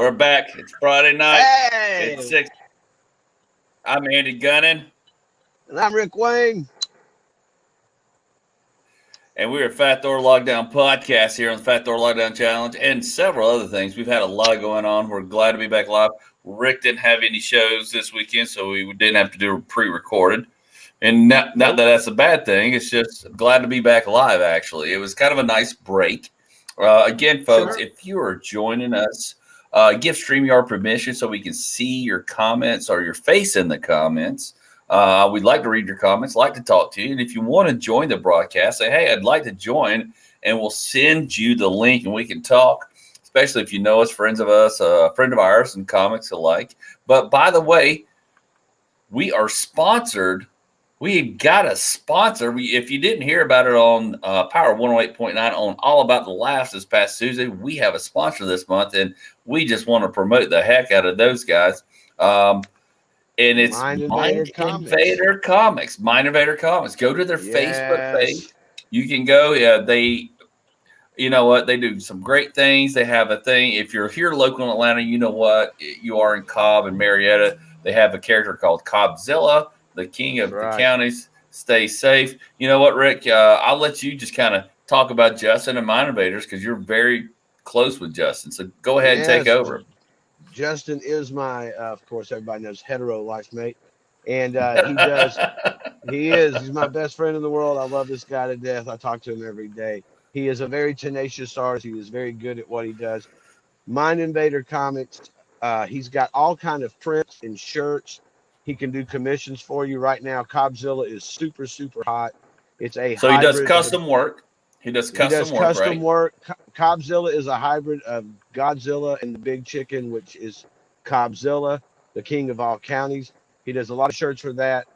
We're back. It's Friday night. Hey! It's 6. I'm Andy Gunnin. And I'm Rick Wayne. And we're at Fat Thor Lockdown Podcast here on the Fat Thor Lockdown Challenge and several other things. We've had a lot going on. We're glad to be back live. Rick didn't have any shows this weekend, so we didn't have to do pre-recorded. And not that that's a bad thing. It's just glad to be back live, actually. It was kind of a nice break. Again, folks, if you are joining us, give StreamYard permission so we can see your comments or your face in the comments. We'd like to read your comments, like to talk to you. And if you want to join the broadcast, say, hey, I'd like to join, and we'll send you the link and we can talk, especially if you know us, friends of us, a friend of ours, and comics alike. But by the way, we are sponsored. We got a sponsor. If you didn't hear about it on Power 108.9 on All About the Laughs this past Tuesday, we have a sponsor this month, and we just want to promote the heck out of those guys. And it's Mind Invader Comics. Mind Invader Comics. Go to their Facebook page. You can go. You know what? They do some great things. They have a thing. If you're here local in Atlanta, you know what? You are in Cobb and Marietta. They have a character called Cobbzilla, the king of the counties. Stay safe. You know what, Rick? I'll let you just kind of talk about Justin and Mind Invaders because you're very close with Justin. So go ahead and take over. Justin is my, of course, everybody knows, hetero life mate. And he's my best friend in the world. I love this guy to death. I talk to him every day. He is a very tenacious artist. He is very good at what he does. Mind Invader Comics. He's got all kind of prints and shirts. He can do commissions for you right now. Cobbzilla is super, super hot. It's a so he does custom work. He does custom work. Cobbzilla is a hybrid of Godzilla and the Big Chicken, which is Cobbzilla, the king of all counties. He does a lot of shirts for that.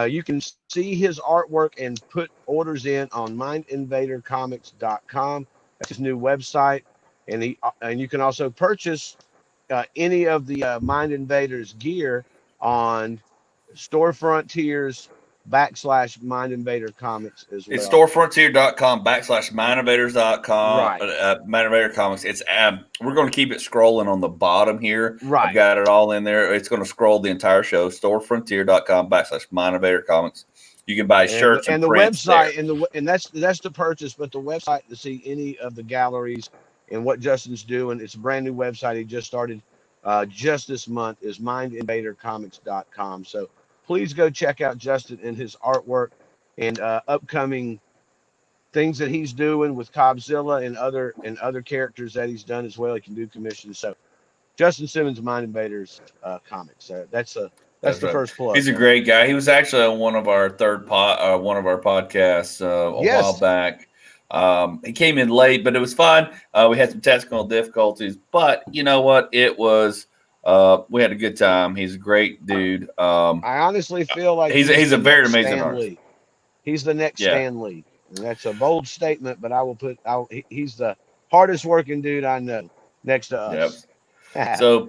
You can see his artwork and put orders in on mindinvadercomics.com. That's his new website. And you can also purchase any of the Mind Invaders gear on Storefrontiers /Mind Invader Comics as well. It's storefrontier.com/mindinvaders.com. Right. Mind Invader Comics. It's we're going to keep it scrolling on the bottom here. Right. I've got it all in there. It's going to scroll the entire show. Storefrontier.com/Mind Invader Comics. You can buy shirts and the website there. and that's the purchase, but the website to see any of the galleries and what Justin's doing. It's a brand new website he just started just this month is mindinvadercomics.com. So please go check out Justin and his artwork and upcoming things that he's doing with Cobbzilla and other characters that he's done as well. He can do commissions. So Justin Simmons, Mind Invaders Comics. That's the first plug. He's a great guy. He was actually on one of our podcasts a while back. He came in late, but it was fun. We had some technical difficulties, but you know what? It was. We had a good time. He's a great dude. I honestly feel like he's a very amazing artist. He's the next Stan Lee. And that's a bold statement, but he's the hardest working dude I know next to us. Yep. So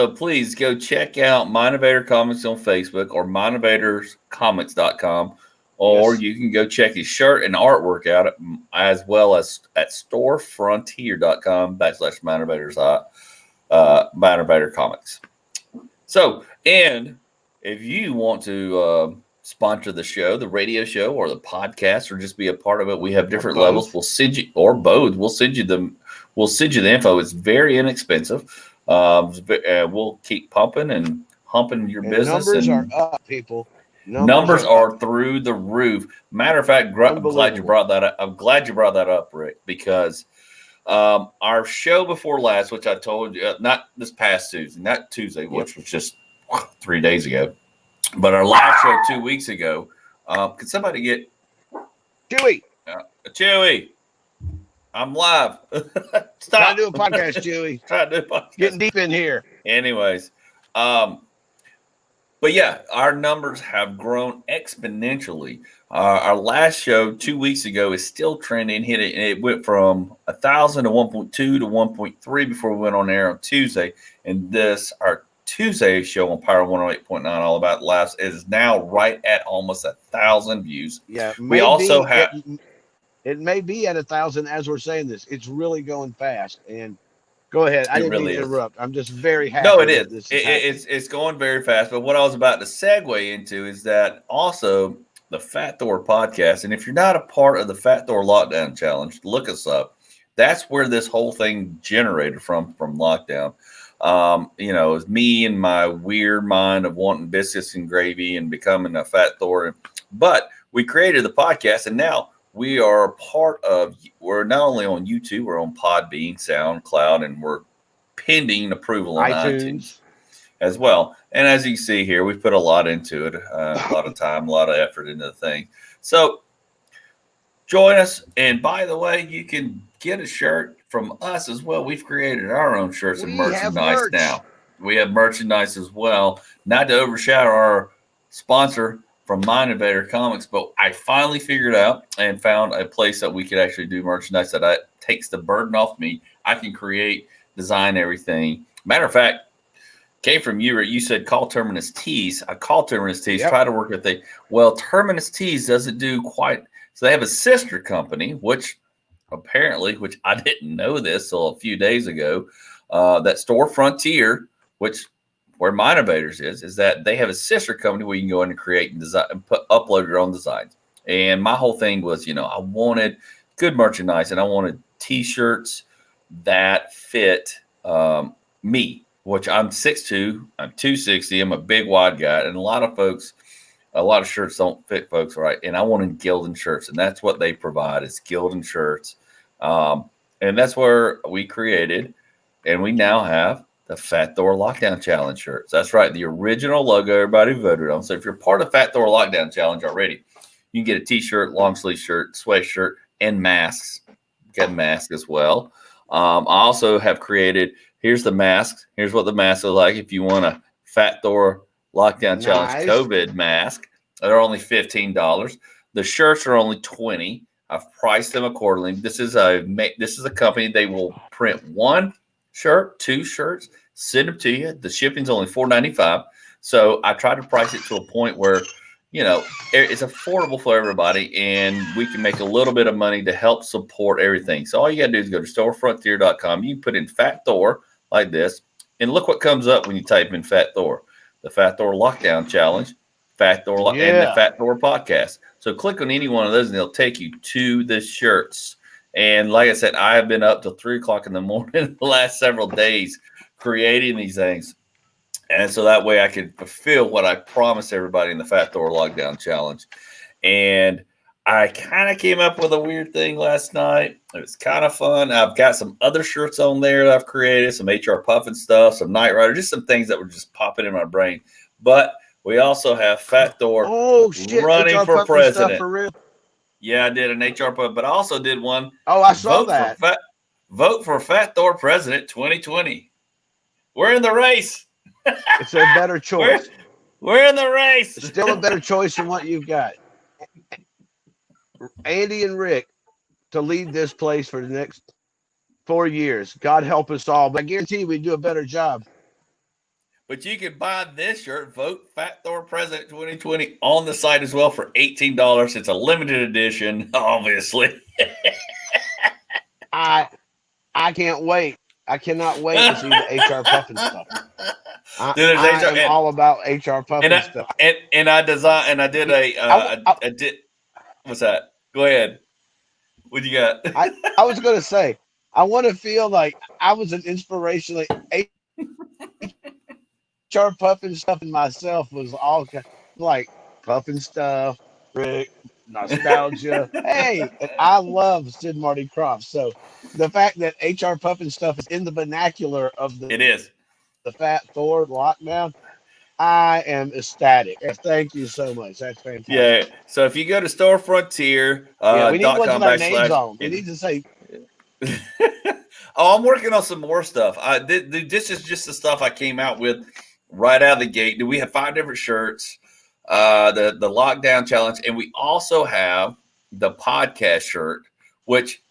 please go check out Mind Invader Comics on Facebook or mindinvaderscomics.com, or you can go check his shirt and artwork out as well as at storefrontier.com/mindinvaders. Mind Invader Comics. So, and if you want to sponsor the show, the radio show, or the podcast, or just be a part of it, we have different levels. We'll send you, or both. We'll send you the info. It's very inexpensive. We'll keep pumping and humping your business. Numbers are up, people. Numbers are through the roof. Matter of fact, I'm glad you brought that up. I'm glad you brought that up, Rick, because our show before last, which I told you, not this past Tuesday, not Tuesday, which was just 3 days ago, but our last show 2 weeks ago. Could somebody get Chewy? Chewy, I'm live. Stop. Trying to do a podcast, Chewy. Trying to do a podcast. Getting deep in here. Anyways, but yeah, our numbers have grown exponentially. Our last show 2 weeks ago is still trending. It went from 1,000 to 1.2 to 1.3 before we went on air on Tuesday. And our Tuesday show on Power 108.9 All About Laughs is now right at almost 1,000 views. Yeah, we also have. It may be at 1,000 as we're saying this. It's really going fast, and Go ahead. I It didn't mean really to is. interrupt. I'm just very No, happy it is. that this is happening. It's going very fast. But what I was about to segue into is that also the Fat Thor podcast. And if you're not a part of the Fat Thor Lockdown Challenge, look us up. That's where this whole thing generated from lockdown. It was me and my weird mind of wanting biscuits and gravy and becoming a Fat Thor. But we created the podcast, and now we are we're not only on YouTube, we're on Podbean, SoundCloud, and we're pending approval on iTunes as well. And as you see here, we've put a lot into it, a lot of time, a lot of effort into the thing. So join us. And by the way, you can get a shirt from us as well. We've created our own shirts and merchandise now. We have merchandise as well. Not to overshadow our sponsor from Mind Invader Comics, but I finally figured out and found a place that we could actually do merchandise that takes the burden off me. I can create, design everything. Matter of fact, came from you. You said call Terminus Tees. I call Terminus Tees. Try to work with Terminus Tees doesn't do quite. So they have a sister company, which I didn't know this till a few days ago. That Store Frontier, where Mind Invaders is that they have a sister company where you can go in and create and design and upload your own designs. And my whole thing was, I wanted good merchandise and I wanted T-shirts that fit me, which I'm 6'2", I'm 260, I'm a big wide guy, and a lot of shirts don't fit folks right. And I wanted Gildan shirts, and that's what they provide is Gildan shirts. And that's where we created, and we now have the Fat Thor Lockdown Challenge shirts. That's right, the original logo everybody voted on. So if you're part of Fat Thor Lockdown Challenge already, you can get a T-shirt, long sleeve shirt, sweatshirt, and masks. Got masks as well. I also have created. Here's the masks. Here's what the masks are like. If you want a Fat Thor Lockdown Challenge COVID mask, they're only $15. The shirts are only $20. I've priced them accordingly. This is a company. They will print one shirt, two shirts, send them to you. The shipping's only $4.95. So I try to price it to a point where it's affordable for everybody, and we can make a little bit of money to help support everything. So all you got to do is go to storefrontier.com. You can put in Fat Thor like this, and look what comes up when you type in Fat Thor. The Fat Thor Lockdown Challenge, Fat Thor, and the Fat Thor Podcast. So click on any one of those, and they'll take you to the shirts. And like I said, I have been up till 3 o'clock in the morning the last several days creating these things. And so that way I can fulfill what I promised everybody in the Fat Thor Lockdown Challenge. And I kind of came up with a weird thing last night. It was kind of fun. I've got some other shirts on there that I've created, some HR Puffin stuff, some Knight Rider, just some things that were just popping in my brain. But we also have Fat Thor running HR for president. For real? Yeah, I did an HR Puffin, but I also did one. Oh, I saw that. Vote for Fat Thor President 2020. We're in the race. It's a better choice. We're in the race. It's still a better choice than what you've got. Andy and Rick to lead this place for the next 4 years. God help us all. But I guarantee we do a better job. But you can buy this shirt, Vote Fat Thor President 2020, on the site as well for $18. It's a limited edition, obviously. I can't wait. I cannot wait to see the HR Puffin stuff. I am all about HR Puffin stuff. And I did what's that? Go ahead. What you got? I was going to say, I want to feel like I was an inspiration. Like HR Puffin stuff and myself was all like Puffin stuff, Rick, nostalgia. Hey, and I love Sid Marty Krofft. So the fact that HR Puffin stuff is in the vernacular of the Fat Thor Lockdown, I am ecstatic. Thank you so much. That's fantastic. Yeah. So if you go to Store Frontier, we need ones with our names on. We need to say. I'm working on some more stuff. This is just the stuff I came out with right out of the gate. We have 5 different shirts, the Lockdown Challenge, and we also have the podcast shirt, which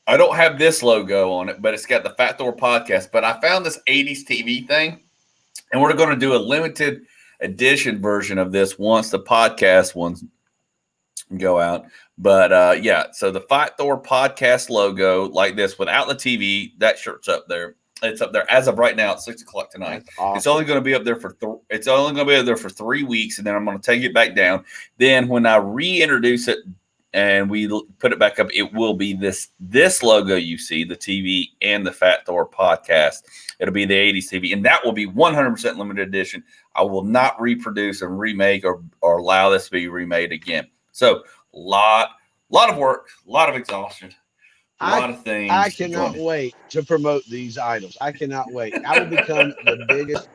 I don't have this logo on it, but it's got the Fat Thor Podcast. But I found this 80s TV thing, and we're going to do a limited edition version of this once the podcast ones go out. But so the Fat Thor Podcast logo like this without the TV, that shirt's up there. It's up there as of right now at 6:00 tonight. That's awesome. It's only going to be up there for 3 weeks, and then I'm going to take it back down. Then when I reintroduce it and we put it back up, it will be this logo you see, the TV and the Fat Thor podcast. It'll be the 80s TV, and that will be 100% limited edition. I will not reproduce and remake or allow this to be remade again. So lot of work, a lot of exhaustion, a lot of things. I cannot wait to promote these items. I cannot wait. I will become the biggest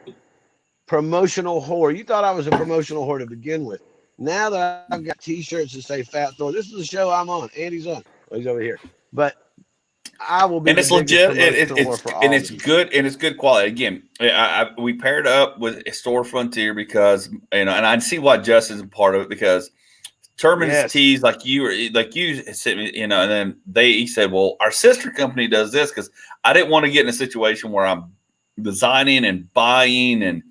promotional whore. You thought I was a promotional whore to begin with. Now that I've got T-shirts that say Fat Thor, this is the show I'm on. Andy's on. Well, he's over here. But I will be. And it's legit. It's good, and it's good quality. Again, we paired up with Store Frontier because and I see why Justin's a part of it because Terminus Tees, like you sent me, and then he said, well, our sister company does this because I didn't want to get in a situation where I'm designing and buying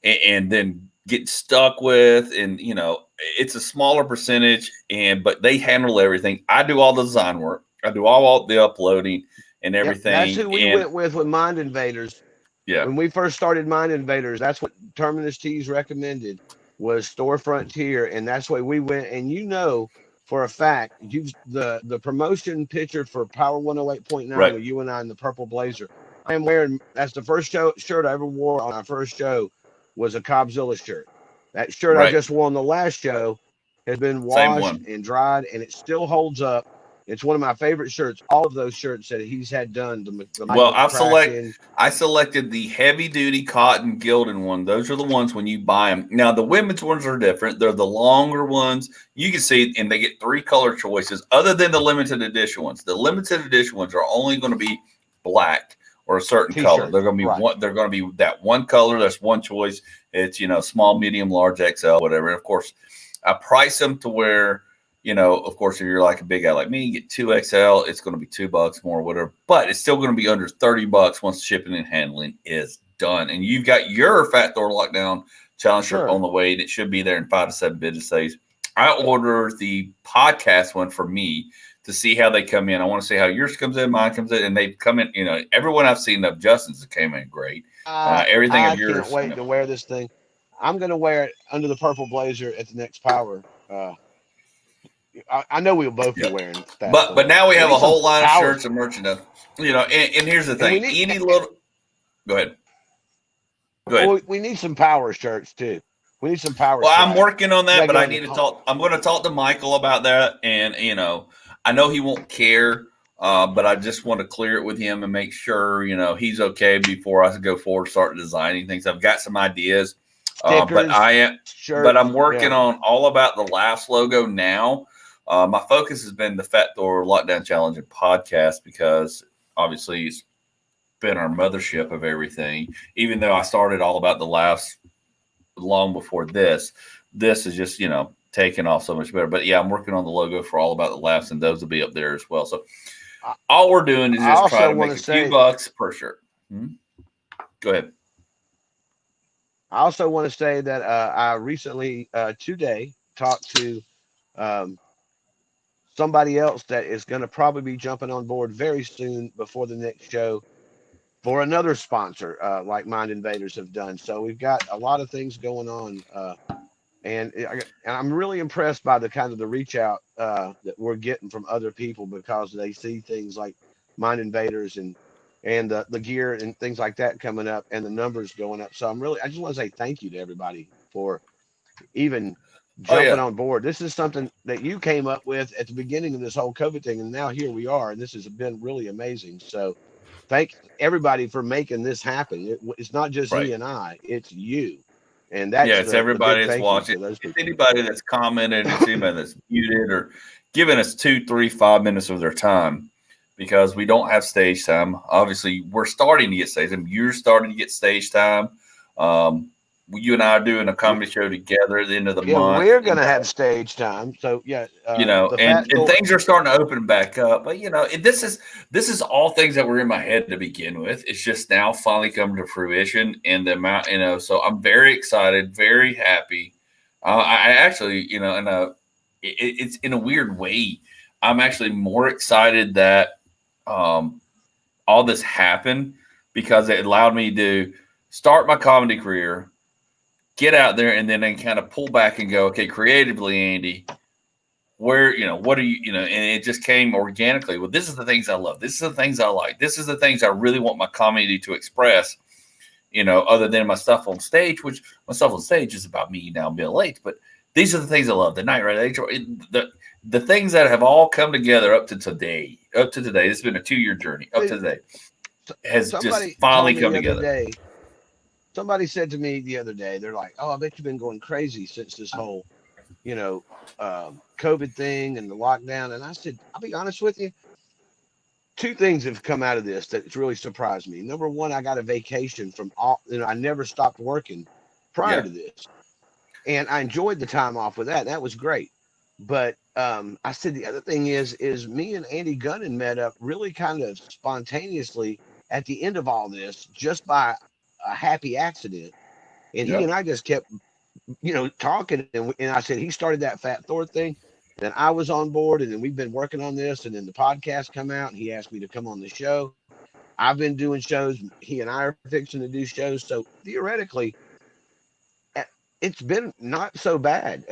and then get stuck with, and it's a smaller percentage, but they handle everything. I do all the design work. I do all the uploading and everything. That's who we went with Mind Invaders. Yeah. When we first started Mind Invaders, that's what Terminus Tees recommended was Store Frontier, and that's why we went. And for a fact, the promotion picture for Power 108.9 with you and I in the purple blazer. I am wearing. That's the first shirt I ever wore on our first show. Was a Cobzilla shirt. That shirt I just wore on the last show has been washed and dried, and it still holds up. It's one of my favorite shirts. All of those shirts that he's had done. I selected the heavy duty cotton gilded one. Those are the ones when you buy them. Now the women's ones are different. They're the longer ones. You can see, and they get 3 color choices other than the limited edition ones. The limited edition ones are only going to be black or a certain color. They're going to be one. They're going to be that one color. That's one choice. It's small, medium, large, XL, whatever. And of course, I price them to where. Of course, if you're like a big guy like me, you get 2XL, it's going to be $2 more, whatever. But it's still going to be under $30 once shipping and handling is done. And you've got your Fat Thor Lockdown Challenge shirt on the way, and it should be there in 5 to 7 business days. I ordered the podcast one for me to see how they come in. I want to see how yours comes in, mine comes in, and they come in. Everyone I've seen of Justin's came in great. Everything of yours. I can't wait to wear this thing. I'm going to wear it under the purple blazer at the next Power. I know we'll both be wearing that. But now we have a whole line of shirts and merchandise. And here's the thing. Go ahead. Well, we need some Power shirts too. We need some Power. Well, I'm working on that, but I need to talk. I'm going to talk to Michael about that. And, I know he won't care, but I just want to clear it with him and make sure, he's okay before I go forward, start designing things. I've got some ideas, but I'm working on all about the Laughs logo now. My focus has been the Fat Thor Lockdown Challenge and podcast because obviously it's been our mothership of everything. Even though I started all about the Laughs long before this is just, taking off so much better. But yeah, I'm working on the logo for all about the Laughs, and those will be up there as well. So all we're doing is just trying to make a few bucks per shirt. Go ahead. I also want to say that I recently today talked to somebody else that is going to probably be jumping on board very soon before the next show for another sponsor like Mind Invaders have done. So we've got a lot of things going on. And I'm really impressed by the kind of the reach out that we're getting from other people because they see things like Mind Invaders and the gear and things like that coming up and the numbers going up. So I just want to say thank you to everybody for even jumping on board. This is something that you came up with at the beginning of this whole COVID thing, and now here we are, and this has been really amazing. So thank everybody for making this happen. It's not just he and I, it's you. And that's it's everybody that's watching. It's anybody that's commented, it's anybody that's muted or giving us 2, 3, 5 minutes of their time because we don't have stage time. Obviously, we're starting to get stage time. You're starting to get stage time. You and I are doing a comedy show together at the end of the month. We're going to have stage time. So, and things are starting to open back up. But, this is all things that were in my head to begin with. It's just now finally coming to fruition. And the amount, so I'm very excited, very happy. I actually, it's in a weird way. I'm actually more excited that all this happened because it allowed me to start my comedy career, get out there, and then kind of pull back and go, okay, creatively, Andy, where, what are you, and it just came organically. Well, this is the things I love. This is the things I like. This is the things I really want my comedy to express, other than my stuff on stage, which my stuff on stage is about me now, Bill Late. But these are the things I love. The Night Ride, the things that have all come together up to today. This has been a 2-year journey. Up to today has just finally come together. Somebody said to me the other day, they're like, "Oh, I bet you've been going crazy since this whole, COVID thing and the lockdown." And I said, "I'll be honest with you. 2 things have come out of this that's really surprised me. Number one, I got a vacation from all. I never stopped working prior to this, and I enjoyed the time off with that. That was great. But I said the other thing is me and Andy Gunnin met up really kind of spontaneously at the end of all this, just by a happy accident. And he and I just kept, talking. And I said, he started that Fat Thor thing. Then I was on board, and then we've been working on this. And then the podcast come out, and he asked me to come on the show. I've been doing shows. He and I are fixing to do shows. So theoretically, it's been not so bad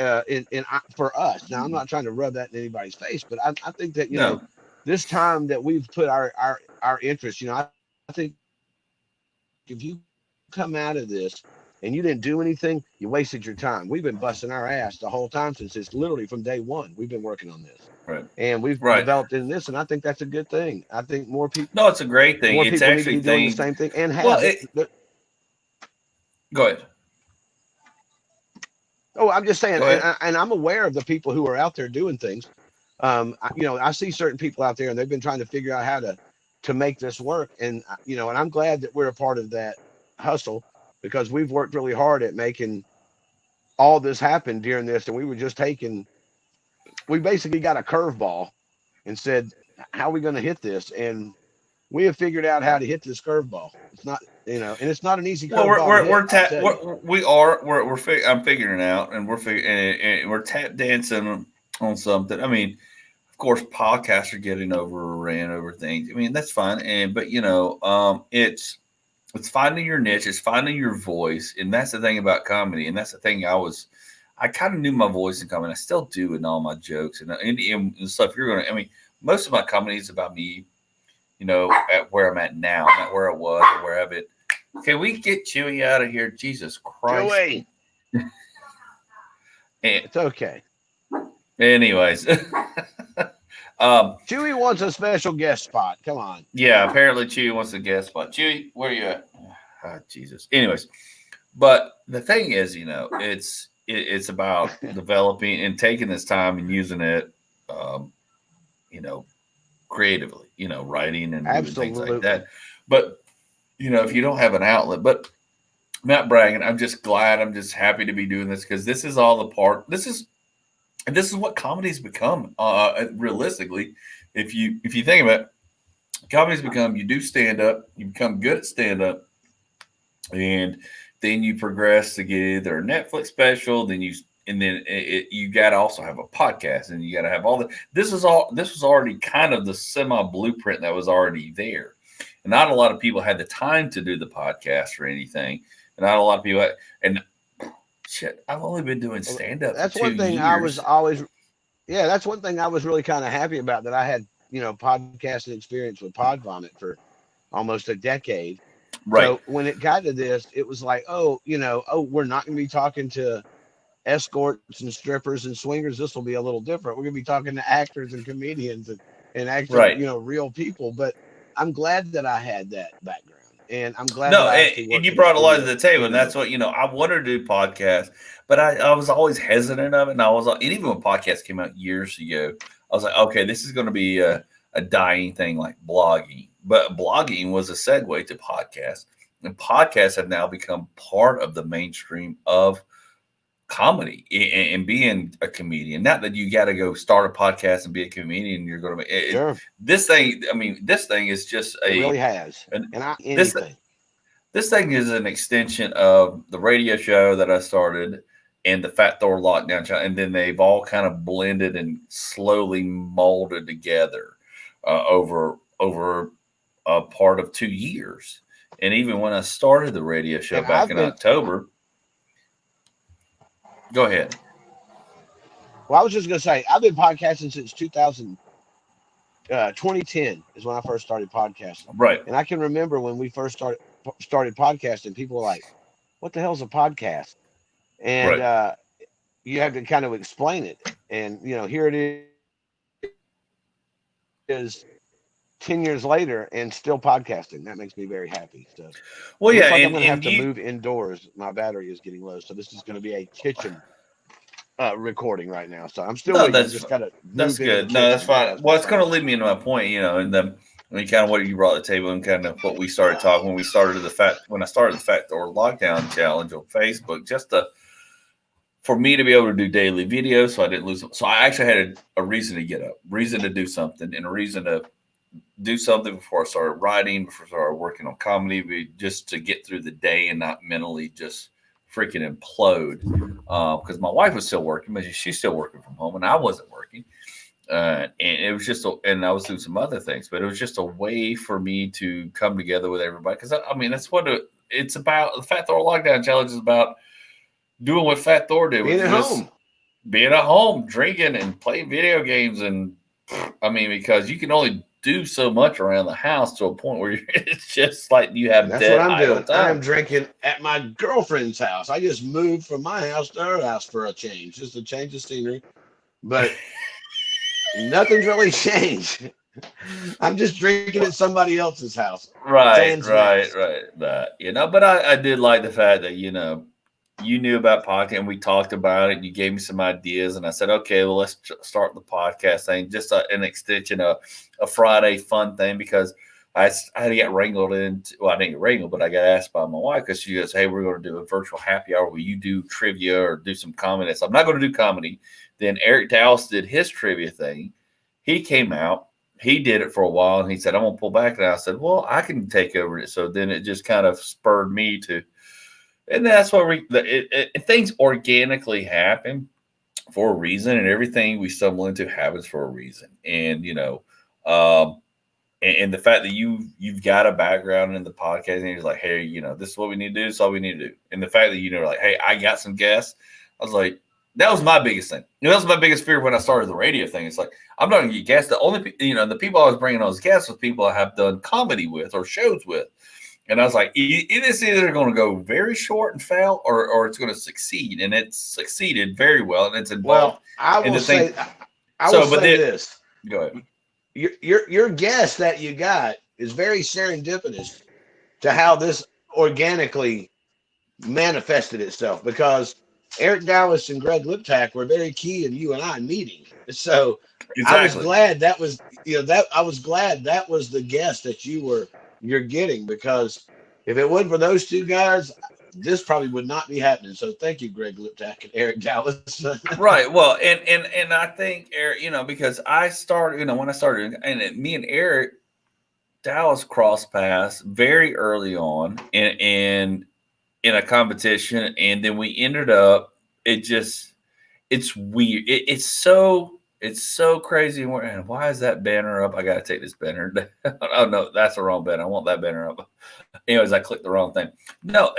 for us. Now, I'm not trying to rub that in anybody's face, but I think that, this time that we've put our interest, I think if you come out of this and you didn't do anything, you wasted your time. We've been busting our ass the whole time since it's literally from day one. We've been working on this. Right. And we've developed in this, and I think that's a good thing. I think more people. No, it's a great thing. More it's people actually need to be doing the same thing and have Go ahead. Oh, I'm just saying, and I'm aware of the people who are out there doing things. I see certain people out there, and they've been trying to figure out how to make this work. And and I'm glad that we're a part of that hustle, because we've worked really hard at making all this happen during this. And we were just we basically got a curveball and said, how are we going to hit this? And we have figured out how to hit this curveball. It's not, and it's not an easy curveball. I'm figuring it out, and we're tap dancing on something. I mean, of course, podcasts are getting overran over things. I mean, that's fine. But it's finding your niche, it's finding your voice. And that's the thing about comedy. And that's the thing I kind of knew my voice in comedy. I still do in all my jokes and stuff. Most of my comedy is about me, at where I'm at now, not where I was or where I've been. Can we get Chewy out of here? Jesus Christ. Chewy. It's okay. Anyways. Chewy wants a special guest spot. Come on. Yeah, apparently Chewy wants a guest spot. Chewy, where are you at? Oh, Jesus. Anyways, but the thing is, it's about developing and taking this time and using it, creatively, writing and doing things like that. But, if you don't have an outlet, but I'm not bragging. I'm just glad. I'm just happy to be doing this, because this is all the part. This is what comedy's become. Realistically, if you think about it, comedy's become, you do stand up, you become good at stand up, and then you progress to get either a Netflix special, then you got to also have a podcast, and you got to have all this was already kind of the semi blueprint that was already there. And not a lot of people had the time to do the podcast or anything. And not a lot of people shit, I've only been doing stand up. That's one thing I was always, that's one thing I was really kind of happy about, that I had, podcasting experience with Pod Vomit for almost a decade. Right. So when it got to this, it was like, we're not going to be talking to escorts and strippers and swingers. This will be a little different. We're going to be talking to actors and comedians and actually, real people. But I'm glad that I had that background. And I'm glad. And you brought a lot to the table, and that's what I wanted to do podcasts, but I was always hesitant of it. And even when podcasts came out years ago, I was like, okay, this is going to be a dying thing like blogging. But blogging was a segue to podcasts, and podcasts have now become part of the mainstream of comedy and being a comedian. Not that you got to go start a podcast and be a comedian. You're going to be sure. This thing. I mean, this thing is just it really has. This thing is an extension of the radio show that I started and the Fat Thor Lockdown Challenge, and then they've all kind of blended and slowly molded together over a part of 2 years. And even when I started the radio show And back I've in been, October, go ahead. well, I was just going to say, I've been podcasting since 2010 is when I first started podcasting. Right, And I can remember when we first started podcasting, people were like, what the hell's a podcast? And right. you have to kind of explain it. And, here it is 10 years later and still podcasting. That makes me very happy. So Well, it yeah, looks like I'm going to have and to you. move indoors. My battery is getting low. So this is going to be a kitchen recording right now. So I'm still No, with you. I just got to that's move into the good. No, that's kitchen fine. because Well, my it's going to phone. lead me into my point. And I mean, kind of what you brought to the table, and kind of what we started talking when we started when I started the Fat Thor Lockdown Challenge on Facebook, just for me to be able to do daily videos, so I didn't lose. So I actually had a reason to get up, reason to do something, and a reason to do something before I started writing, before I started working on comedy, just to get through the day and not mentally just freaking implode. Because my wife was still working, but she's still working from home, and I wasn't working. And it was and I was doing some other things, but it was just a way for me to come together with everybody. Because I mean, that's what it's about. The Fat Thor Lockdown Challenge is about doing what Fat Thor did, which Being is at just home. being at home, drinking and playing video games. And I mean, because you can only do so much around the house to a point where it's just like you And have that's what dead I'm idle doing. I am time. drinking at my girlfriend's house. I just moved from my house to her house for a change, just a change of scenery. But nothing's really changed. I'm just drinking at somebody else's house. Right, Sans right, mask. right. But I did like the fact that, you knew about podcast and we talked about it. And you gave me some ideas, and I said, okay, well, let's start the podcast thing, just an extension of a Friday fun thing, because I had to get wrangled into, well, I didn't get wrangled, but I got asked by my wife because she goes, hey, we're going to do a virtual happy hour where you do trivia or do some comedy. So I'm not going to do comedy. Then Eric Dallas did his trivia thing. He came out. He did it for a while, and he said, I'm going to pull back. And I said, well, I can take over it. So then it just kind of spurred me to, and that's why things organically happen for a reason, and everything we stumble into happens for a reason. And, um, and the fact that you've got a background in the podcast, and you're like, hey, this is what we need to do. This is all we need to do. And the fact that, like, hey, I got some guests. I was like, that was my biggest thing. That was my biggest fear when I started the radio thing. It's like, I'm not going to get guests. The only, the people I was bringing on as guests was people I have done comedy with or shows with. And I was like, it's either going to go very short and fail, or it's going to succeed. And it's succeeded very well. And it's involved Well, I in will the thing. say, I will But say then, this: go ahead. your guess that you got is very serendipitous to how this organically manifested itself, because Eric Dallas and Greg Liptak were very key in you and I meeting. So I was Exactly. glad that was, that I was glad that was the guest that you're getting, because if it wasn't for those two guys, this probably would not be happening. So thank you, Greg Liptak and Eric Dallas. Right. Well, and I think Eric, because I started, when I started, me and Eric Dallas crossed paths very early on in a competition, and then we ended up. It's weird. It's so crazy. And why is that banner up? I got to take this banner down. Oh no, that's the wrong banner. I want that banner up. Anyways, I clicked the wrong thing. No,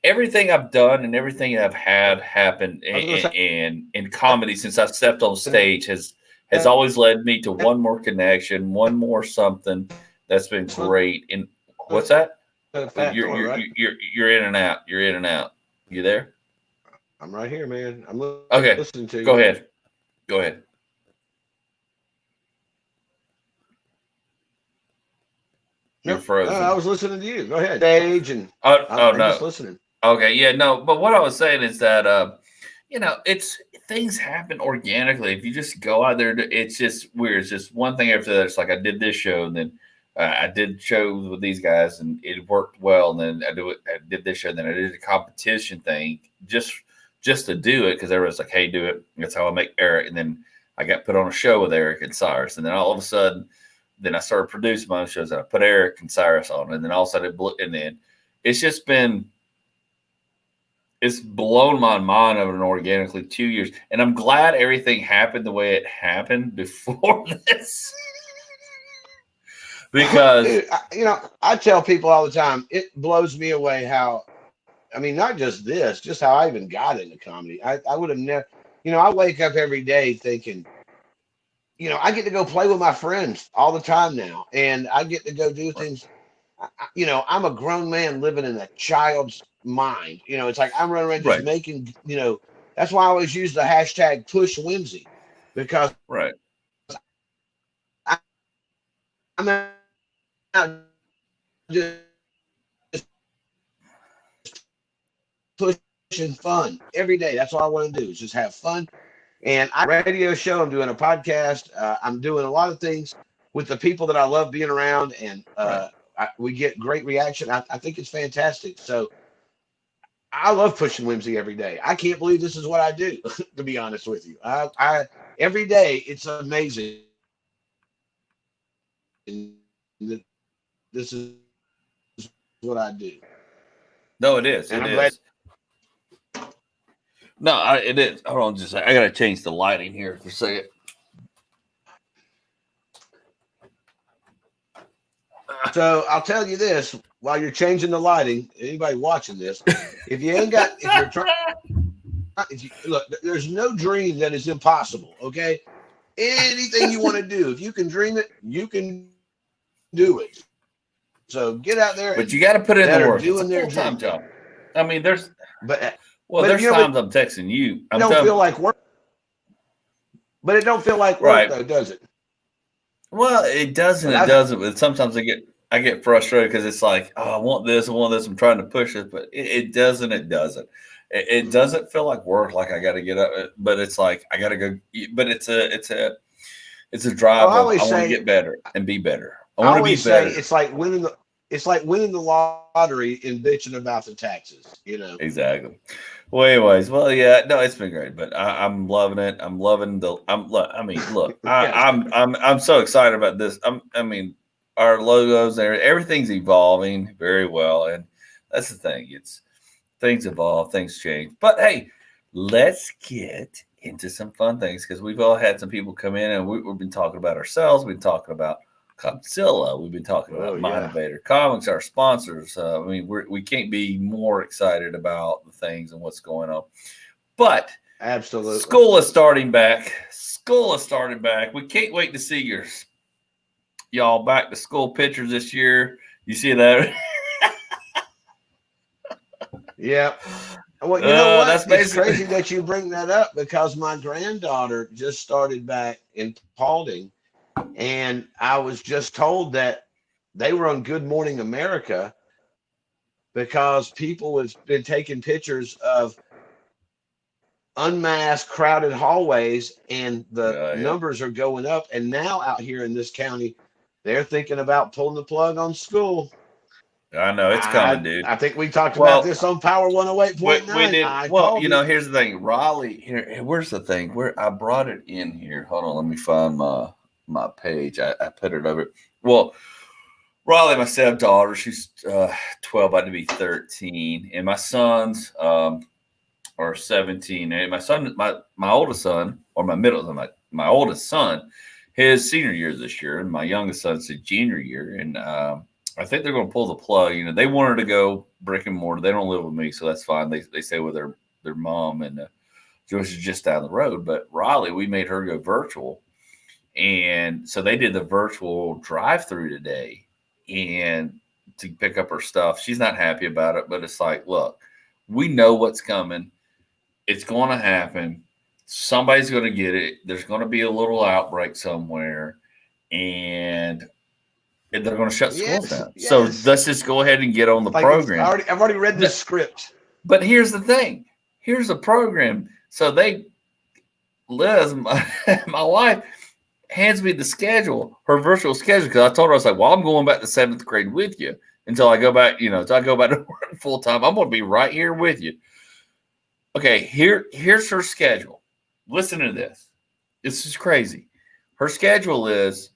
everything I've done and everything I've had happen in comedy since I've stepped on stage has always led me to one more connection, one more something that's been great. And what's that? Fat Thor, right? You're in and out. You're in and out. You there? I'm right here, man. I'm Okay. listening to you. Go ahead. Go ahead. You're No, frozen. I was listening to you. Go ahead. Stage and I'm just listening. Okay, yeah, no, but what I was saying is that it's things happen organically. If you just go out there, it's just weird. It's just one thing after the other. It's like I did this show, and then I did shows with these guys, and it worked well. And then I did this show, and then I did a competition thing just to do it, because everyone's like, "Hey, do it." That's how I make Eric. And then I got put on a show with Eric and Cyrus, and then all of a sudden, then I started producing my own shows, and I put Eric and Cyrus on, and then all of a sudden, and then it's just been. It's blown my mind over and organically 2 years. And I'm glad everything happened the way it happened before this. because Dude, I tell people all the time, it blows me away how, I mean, not just this, just how I even got into comedy. I would have never, I wake up every day thinking, I get to go play with my friends all the time now, and I get to go do things. I'm a grown man living in a child's mind. It's like I'm running around just right, making, that's why I always use the hashtag push whimsy, because right. I- I'm out just pushing fun every day. That's all I want to do is just have fun. And I radio show, I'm doing a podcast, I'm doing a lot of things with the people that I love being around, and Right. we get great reaction. I think it's fantastic. So I love pushing whimsy every day. I can't believe this is what I do, to be honest with you. I every day it's amazing. This is what I do, No, it is. and It I'm glad. is. No, it is. Hold on, just a second. I gotta change the lighting here for a second. So I'll tell you this: while you're changing the lighting, anybody watching this, if you ain't got, if you're trying, if you look, there's no dream that is impossible. Okay, anything you want to do, if you can dream it, you can do it. So get out there But you got to put in that the are work. It's a doing their full-time dream. job. I mean, there's But there's but times I'm texting you. it don't feel like work. But it don't feel like work Right. though, does it? Well, it doesn't. But It doesn't. But sometimes I get frustrated because it's like, oh, I want this. I'm trying to push it, but it doesn't. It doesn't. It doesn't feel like work. Like I got to get up, but it's like I got to go. But it's a drive I of always I want to say get better and be better. I I want to be always say better. it's like winning the lottery and bitching about the taxes. Exactly. Well, anyways, well, yeah, no, it's been great, but I'm loving it. I'm loving the. I mean, look, Yes. I'm so excited about this. I mean, our logos there, everything's evolving very well, and that's the thing. It's things evolve, things change. But hey, let's get into some fun things because we've all had some people come in and we've been talking about ourselves. We've been talking about Godzilla. We've been talking Oh about Mind yeah. Invader Comics, our sponsors. I mean, we can't be more excited about the things and what's going on. But Absolutely. school is starting back. School is starting back. We can't wait to see y'all back to school pictures this year. You see that? Yeah. Well, you know what? That's It's basically crazy that you bring that up because my granddaughter just started back in Paulding, and I was just told that they were on Good Morning America because people have been taking pictures of unmasked, crowded hallways, and the yeah. numbers are going up. And now out here in this county, they're thinking about pulling the plug on school. I know it's coming, dude. I think we talked about Well, this on Power we 108.9. did. I Well, called it. here's the thing. Raleigh. Where's the thing? Where I brought it in here. Hold on. Let me find my page. I put it over. Well, Raleigh, my stepdaughter, she's 12, about to be 13, and my sons are 17. And my oldest son, or my middle, my oldest son, his senior year this year, and my youngest son's a junior year, and I think they're going to pull the plug. They wanted to go brick and mortar. They don't live with me, so that's fine. They stay with their mom, and Joyce is just down the road. But Raleigh, we made her go virtual, and so they did the virtual drive-through today, and to pick up her stuff. She's not happy about it, but it's like, look, we know what's coming. It's going to happen. Somebody's going to get it. There's going to be a little outbreak somewhere, and they're going to shut schools Yes, down. So yes. let's just go ahead and get on the Like program. I've already read this script. But here's the thing. Here's the program. So Liz, my wife, hands me the schedule, her virtual schedule, because I told her, I was like, well, I'm going back to 7th grade with you until I go back, until I go back to work full time. I'm going to be right here with you. Okay, here's her schedule. Listen to this. This is crazy. Her schedule is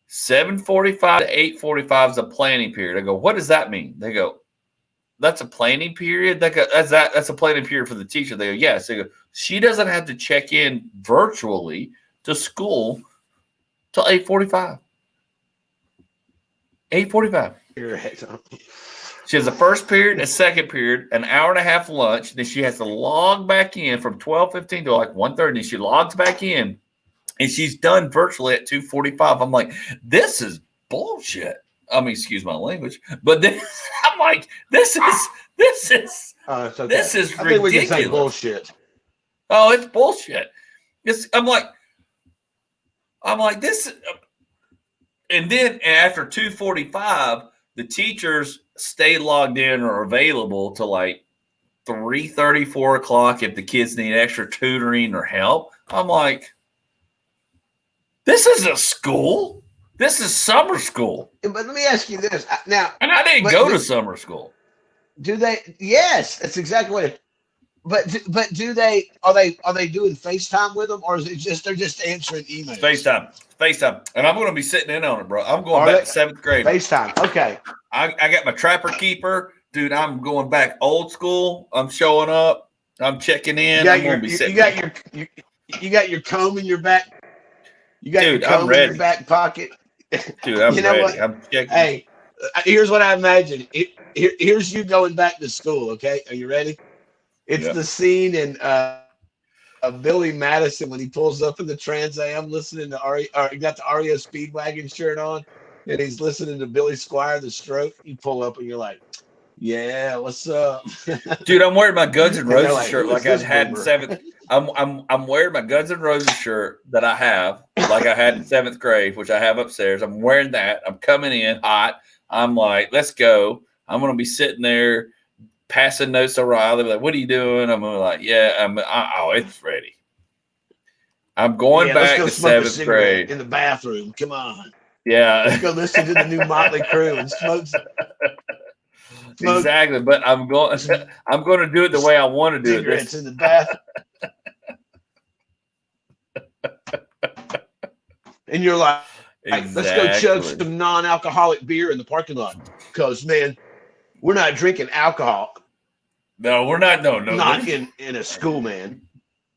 7:45 to 8:45 is a planning period. I go, what does that mean? They go, that's a planning period. That's a planning period for the teacher. They go, yes. They go, she doesn't have to check in virtually to school till 8:45. 8:45. She has a first period, a second period, an hour and a half lunch. Then she has to log back in from 12:15 to like 1:30. And she logs back in, and she's done virtually at 2:45. I'm like, this is bullshit. I mean, excuse my language, but then I'm like, this is okay. this is I think we can say ridiculous. bullshit. Oh, it's bullshit. I'm like this, and then after 2:45, the teachers stay logged in or available to like 3:30, 4 o'clock if the kids need extra tutoring or help. I'm like, this isn't school. This is summer school. But let me ask you this now. And I didn't go to summer school. Do they? Yes, that's exactly what it. But do they? Are they doing FaceTime with them, or is it just they're just answering emails? FaceTime, and I'm going to be sitting in on it, bro. I'm going back to 7th grade. FaceTime, okay. I got my Trapper Keeper, dude. I'm going back old school. I'm showing up. I'm checking in. You got your comb in your back. You got dude, your comb in your back pocket. Dude, I'm ready. What? I'm checking. Hey, here's what I imagine. Here's you going back to school. Okay, are you ready? It's the scene in Billy Madison when he pulls up in the Trans Am, listening to he got the REO Speedwagon shirt on, and he's listening to Billy Squire, The Stroke. You pull up and you're like, "Yeah, what's up, dude?" I'm wearing my Guns N' Roses shirt like I had in boomer? 7th. I'm wearing my Guns N' Roses shirt that I have like I had in 7th grade, which I have upstairs. I'm wearing that. I'm coming in hot. I'm like, let's go. I'm gonna be sitting there passing notes to Riley. Like, what are you doing? I'm like, yeah, it's ready. I'm going back to 7th grade in the bathroom. Come on. Yeah. Let's go listen to the new Motley Crue and smoke. Exactly, but I'm going to do it the way I want to do it. Cigarettes in the bath. And you're like, exactly. Let's go chug some non-alcoholic beer in the parking lot. Because, man, we're not drinking alcohol. No, we're not. No. Not in a school, man.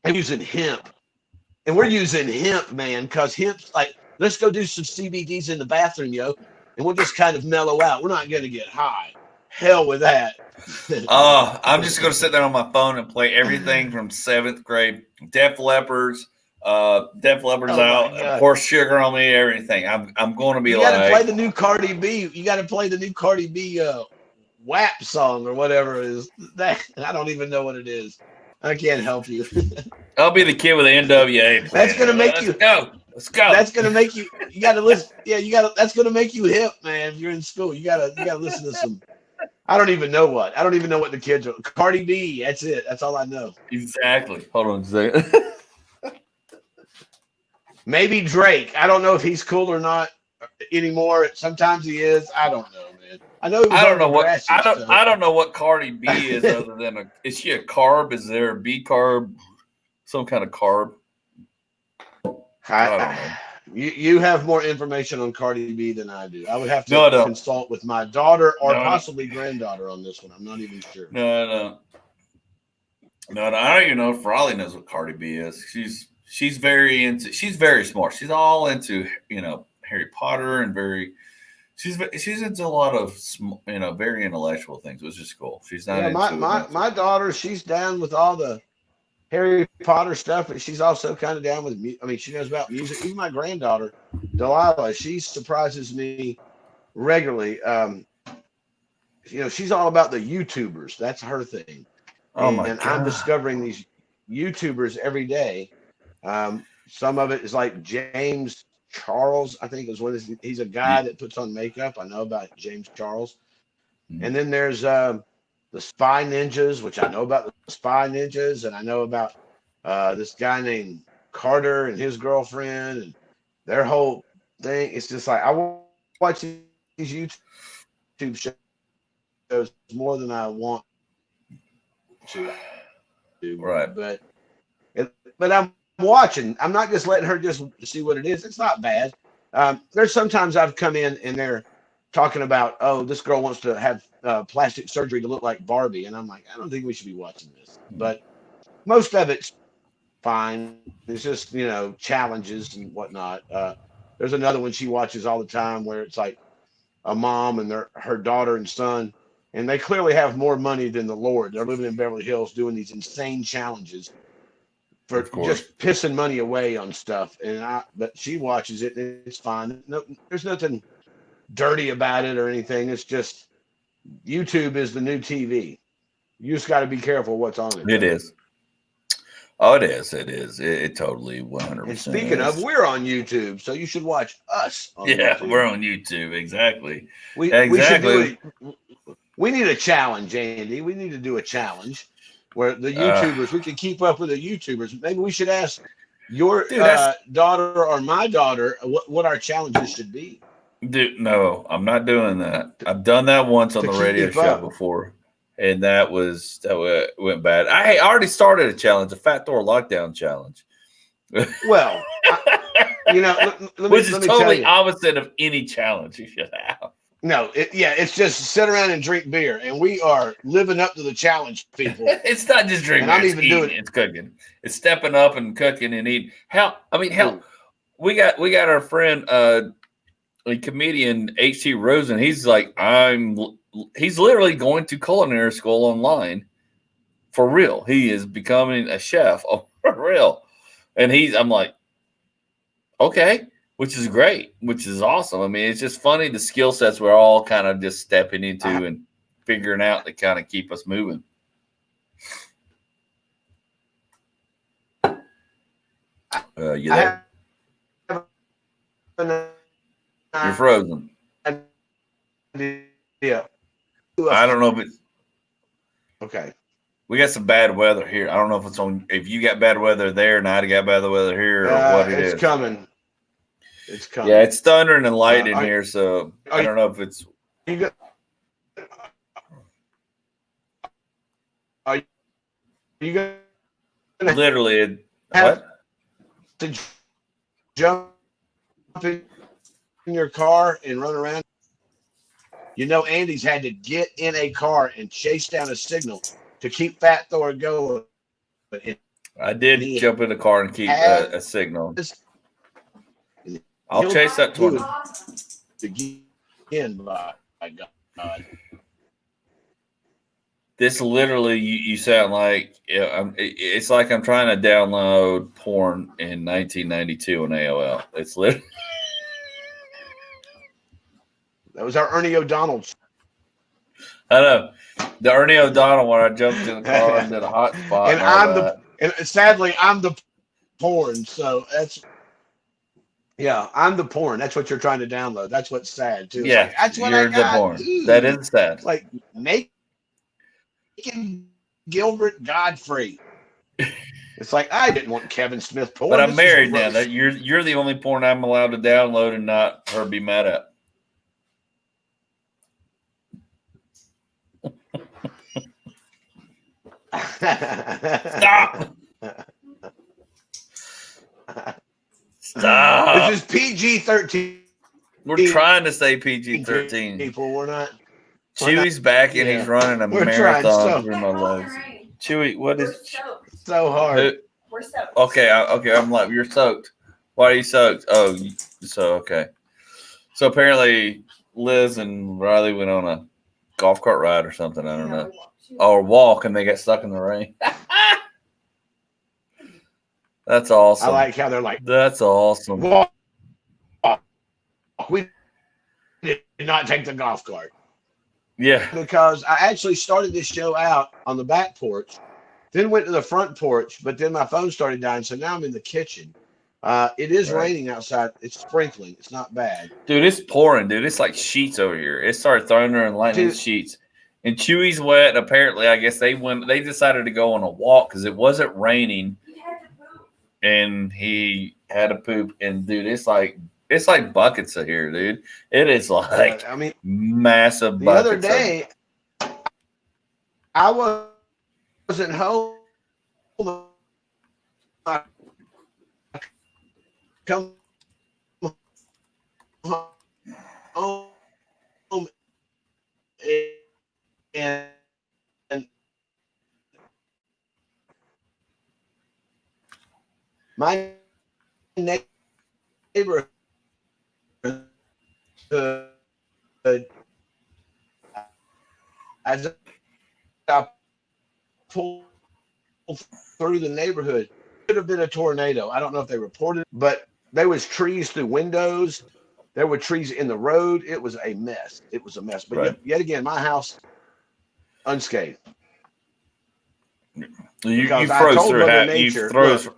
I'm using hemp. And we're using hemp, man, because hemp's like, let's go do some CBDs in the bathroom, yo. And we'll just kind of mellow out. We're not going to get high. Hell with that. I'm just going to sit there on my phone and play everything from 7th grade. Def Leppard's out. Of course, Sugar on Me, everything. I'm going to be you got to play the new Cardi B. You got to play the new Cardi B WAP song or whatever it is. That I don't even know what it is. I can't help you. I'll be the kid with the NWA. That's going to make you go. Let's go. That's going to make you got to listen. Yeah, that's going to make you hip, man. If you're in school, you got to listen to some. I don't even know what the kids are. Cardi B, that's it. That's all I know. Exactly. Hold on a second. Maybe Drake. I don't know if he's cool or not anymore. Sometimes he is. I don't know, man. I know. I don't know what Cardi B is other than is she a carb? Is there a B carb? Some kind of carb? I don't know. You have more information on Cardi B than I do. I would have to consult with my daughter or possibly granddaughter on this one. I'm not even sure. No. I don't even know if Raleigh knows what Cardi B is. She's very smart. She's all into Harry Potter and she's into a lot of very intellectual things, which is cool. She's not my daughter. She's down with all the Harry Potter stuff, but she's also kind of down with me. I mean, she knows about music. Even my granddaughter, Delilah, she surprises me regularly. She's all about the YouTubers. That's her thing. And I'm discovering these YouTubers every day. Some of it is like James Charles, I think is what he's a guy that puts on makeup. I know about James Charles. And then there's the Spy Ninjas, which I know about the Spy Ninjas, and I know about this guy named Carter and his girlfriend and their whole thing. It's just like I watch these YouTube shows more than I want to. Right. But I'm watching. I'm not just letting her just see what it is. It's not bad. There's sometimes I've come in and they're talking about, this girl wants to have plastic surgery to look like Barbie. And I'm like, I don't think we should be watching this. But most of it's fine. It's just, challenges and whatnot. There's another one she watches all the time where it's like a mom and her daughter and son, and they clearly have more money than the Lord. They're living in Beverly Hills doing these insane challenges for Of course. just pissing money away on stuff. But she watches it and it's fine. No, there's nothing dirty about it or anything. It's just YouTube is the new TV. You just got to be careful what's on it. It Though. is. Oh, it is. It is. It totally 100% And speaking is. of, we're on YouTube, so you should watch us on Yeah, YouTube. we're on YouTube. Exactly. We should do it. We need a challenge, Andy. We need to do a challenge where the YouTubers, we can keep up with the YouTubers. Maybe we should ask your daughter or my daughter what our challenges should be. Dude, no, I'm not doing that. I've done that once on the radio show before, and that went bad. I already started a challenge, a Fat Thor lockdown challenge. Well, which is totally opposite of any challenge you should have. No, it's just sit around and drink beer, and we are living up to the challenge, people. It's not just drinking beer, it's eating, it's cooking. It's stepping up and cooking and eating. Hell, we got our friend, a comedian, H.T. Rosen. He's like, he's literally going to culinary school online for real. He is becoming a chef for real. And I'm like, okay. Which is great, which is awesome. I mean, it's just funny the skill sets we're all kind of just stepping into and figuring out that kind of keep us moving. You there? You're frozen. Yeah. I don't know if it's okay. We got some bad weather here. I don't know if you got bad weather there and I got bad weather here or what it is. It's coming. It's coming. Yeah, it's thundering and lightning here, so I don't know if it's. Are you going to literally what? To jump in your car and run around? Andy's had to get in a car and chase down a signal to keep Fat Thor going. I did jump in the car and keep a signal. I'll chase that 20. Again, by God. This literally, you sound like it's like I'm trying to download porn in 1992 on AOL. It's literally. That was our Ernie O'Donnell. I know the Ernie O'Donnell when I jumped in the car and did a hot spot. And sadly I'm the porn, so that's. Yeah, I'm the porn. That's what you're trying to download. That's what's sad too. Yeah, like, that's what I got. The porn. That is sad. Like making Gilbert Godfrey. It's like I didn't want Kevin Smith porn. But I'm married now. That you're the only porn I'm allowed to download and not her be mad at. Stop. Stop. This is PG-13. We're trying to say PG-13. People, we're not. Chewy's back and he's running a marathon through my legs. Chewy, what is so hard? We're soaked. Okay. I'm like, you're soaked. Why are you soaked? Oh, so okay. So apparently Liz and Riley went on a golf cart ride or something. I don't know. Or walk and they got stuck in the rain. That's awesome. I like how they're like. That's awesome. Walk. We did not take the golf cart. Yeah. Because I actually started this show out on the back porch, then went to the front porch, but then my phone started dying, so now I'm in the kitchen. It is raining outside. It's sprinkling. It's not bad. Dude, it's pouring, dude. It's like sheets over here. It started thundering and lightning sheets. And Chewy's wet. Apparently, I guess they decided to go on a walk because it wasn't raining. And he had to poop. And dude, it's like buckets of here, dude. It is like massive buckets. The other day, I wasn't home. I come home and my neighborhood as I pulled through the neighborhood, it could have been a tornado. I don't know if they reported, but there was trees through windows. There were trees in the road. It was a mess. It was a mess. But Right. yet again, my house unscathed. You Because I froze told through Mother half. Nature,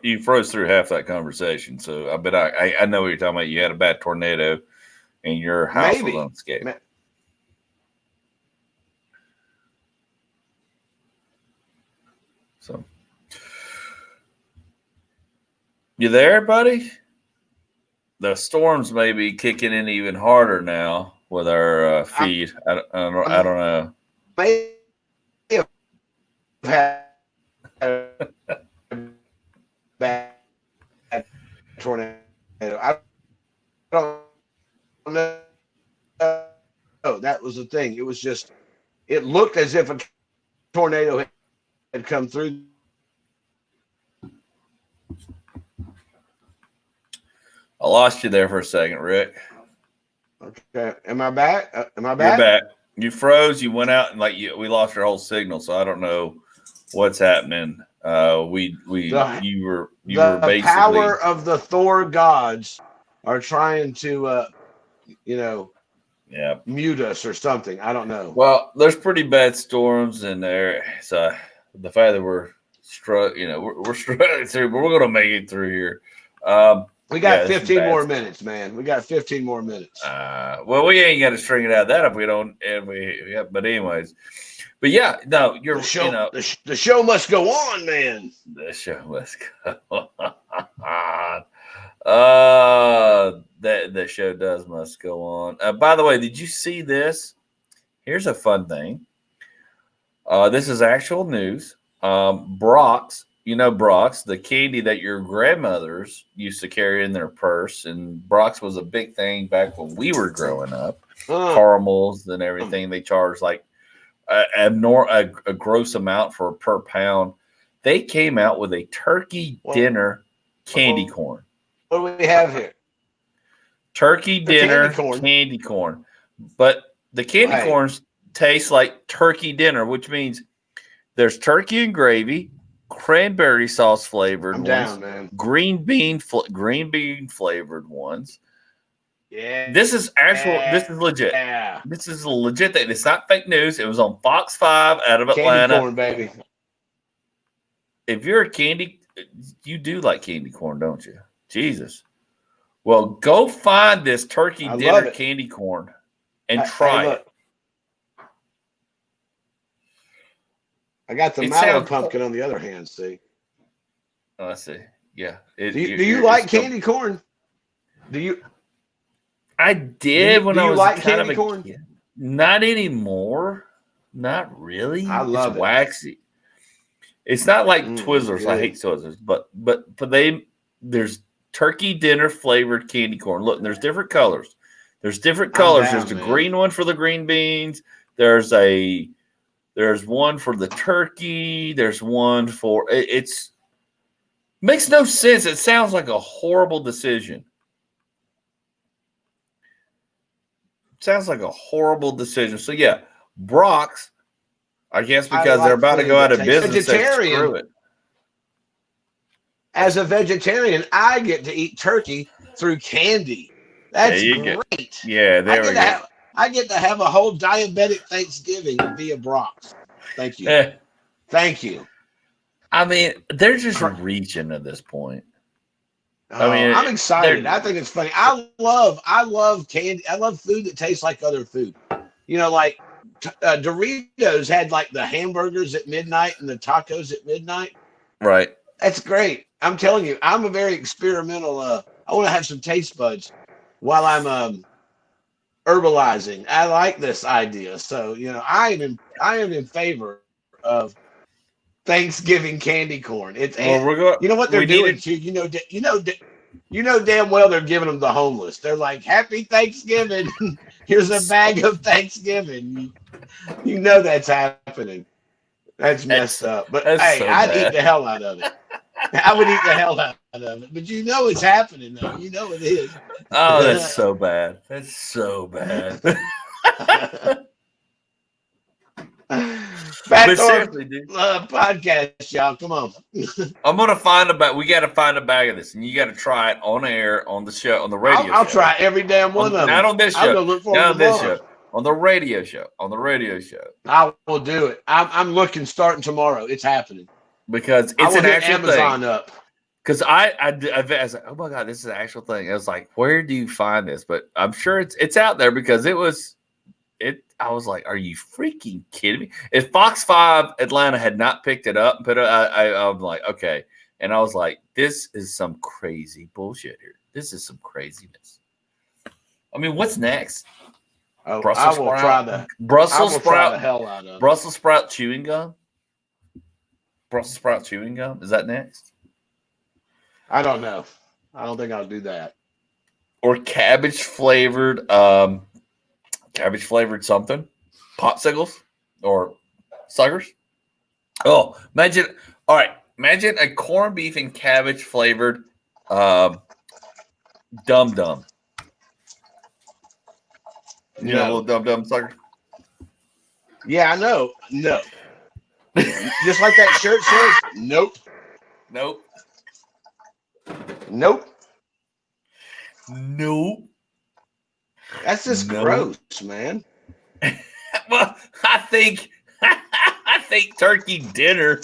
You froze through half that conversation. So I bet I know what you're talking about. You had a bad tornado, and your house was unscathed. So, you there, buddy? The storms may be kicking in even harder now with our feed. I don't know. May have had a bad tornado. I don't know. That was the thing. It was just, it looked as if a tornado had come through. I lost you there for a second, Rick. Okay, am I back? Am I back? You're back. You froze. You went out and we lost our whole signal. So I don't know what's happening. You were basically, power of the Thor gods are trying to mute us or something. I don't know. Well, there's pretty bad storms in there. So the fact that we're struggling through, but we're going to make it through here. We got 15 more minutes, man. We got 15 more minutes. Well, we ain't got to string it out that if we don't. But anyways, but yeah, no, you're the show must go on, man. The show must go on. The show must go on. By the way, did you see this? Here's a fun thing. This is actual news. Brock's. You know Brock's, the candy that your grandmothers used to carry in their purse, and Brock's was a big thing back when we were growing up. Caramels and everything. They charged like a gross amount per pound. They came out with a turkey dinner candy corn. What do we have here? Turkey dinner candy corn. But the candy corns taste like turkey dinner, which means there's turkey and gravy, cranberry sauce flavored ones, green bean flavored ones. Yeah. This is actual. This is legit. Yeah. This is a legit thing. It's not fake news. It was on Fox 5 out of Atlanta. Candy corn, baby. If you're a you do like candy corn, don't you? Jesus. Well, go find this turkey dinner candy corn and try it. I got the mallow pumpkin on the other hand, see? Oh, I see. Yeah. Do you like candy corn? Do you? I did when I was like kind candy of a corn? kid. Not anymore. Not really. I love it. Waxy. It's not like Twizzlers. Good. I hate Twizzlers, but there's turkey dinner flavored candy corn. Look, there's different colors. There's a green one for the green beans. There's one for the turkey. There's one for it's makes no sense. It sounds like a horrible decision. Sounds like a horrible decision. So yeah, Brock's, I guess because they're about to go out of business. Screw it. As a vegetarian, I get to eat turkey through candy. That's great. Yeah, there we go. I get to have a whole diabetic Thanksgiving via Brock's. Thank you. Thank you. I mean, they're just reaching at this point. I'm excited. I think it's funny. I love candy. I love food that tastes like other food. You know, like Doritos had like the hamburgers at midnight and the tacos at midnight. Right. That's great. I'm telling you, I'm a very experimental. I want to have some taste buds while I'm herbalizing. I like this idea. So, you know, I am in favor of Thanksgiving candy corn. You know what they're doing too. You know damn well they're giving them the homeless. They're like, "Happy Thanksgiving! Here's a bag of Thanksgiving." You know that's happening. That's messed up. But hey, I'd eat the hell out of it. I would eat the hell out of it. But you know it's happening though. You know it is. Oh, that's so bad. That's so bad. Fat Thor podcast, y'all. Come on. I'm gonna find a bag. We got to find a bag of this, and you got to try it on air on the show, on the radio. I'll show. try every damn one of them. Not on this show. I'm gonna look for not them on this tomorrow. show. On the radio show. On the radio show. I will do it. I'm looking starting tomorrow. It's happening Because it's an actual Amazon thing. up. Because I was like, oh my God, this is an actual thing. I was like, where do you find this? But I'm sure it's out there because it was. I was like, are you freaking kidding me? If Fox 5 Atlanta had not picked it up and put it, I'm like, okay. And I was like, this is some crazy bullshit here. This is some craziness. I mean, what's next? Oh, Brussels I will sprout? try the Brussels try sprout. the hell out of it. Brussels sprout chewing gum. Brussels sprout chewing gum. Is that next? I don't know. I don't think I'll do that. Or cabbage flavored something, popsicles or suckers. Oh, imagine! All right, imagine a corned beef and cabbage flavored dum dum. You know, little dum dum sucker. Yeah, I know. No. Just like that shirt says. Nope. Nope. Nope. Nope. That's just gross, man. Well, I think turkey dinner,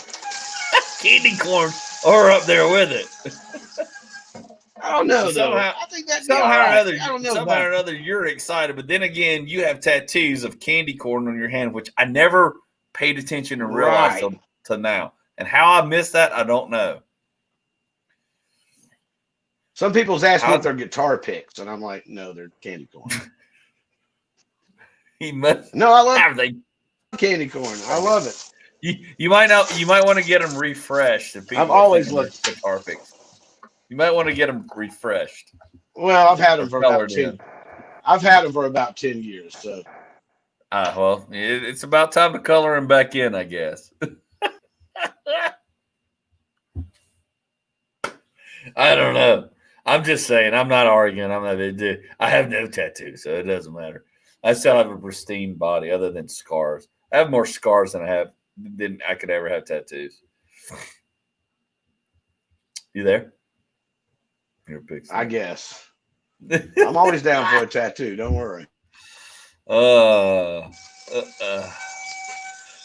candy corn are up there with it. I don't know though. Somehow, I think that's somehow or another, I don't know somehow or another, you're excited. But then again, you have tattoos of candy corn on your hand, which I never paid attention to realize till now. And how I missed that, I don't know. Some people's asking me if they're guitar picks, and I'm like, no, they're candy corn. He must. No, I love everything. Candy corn. I love it. You might want to get them refreshed. I've always loved guitar picks. You might want to get them refreshed. Well, I've had them for about 10. I've had them for about 10 years. So. Well, it's about time to color them back in, I guess. I don't know. I'm just saying. I'm not arguing. I have no tattoo, so it doesn't matter. I still have a pristine body, other than scars. I have more scars than I could ever have tattoos. You there? You're a big. I guess. I'm always down for a tattoo. Don't worry. Well,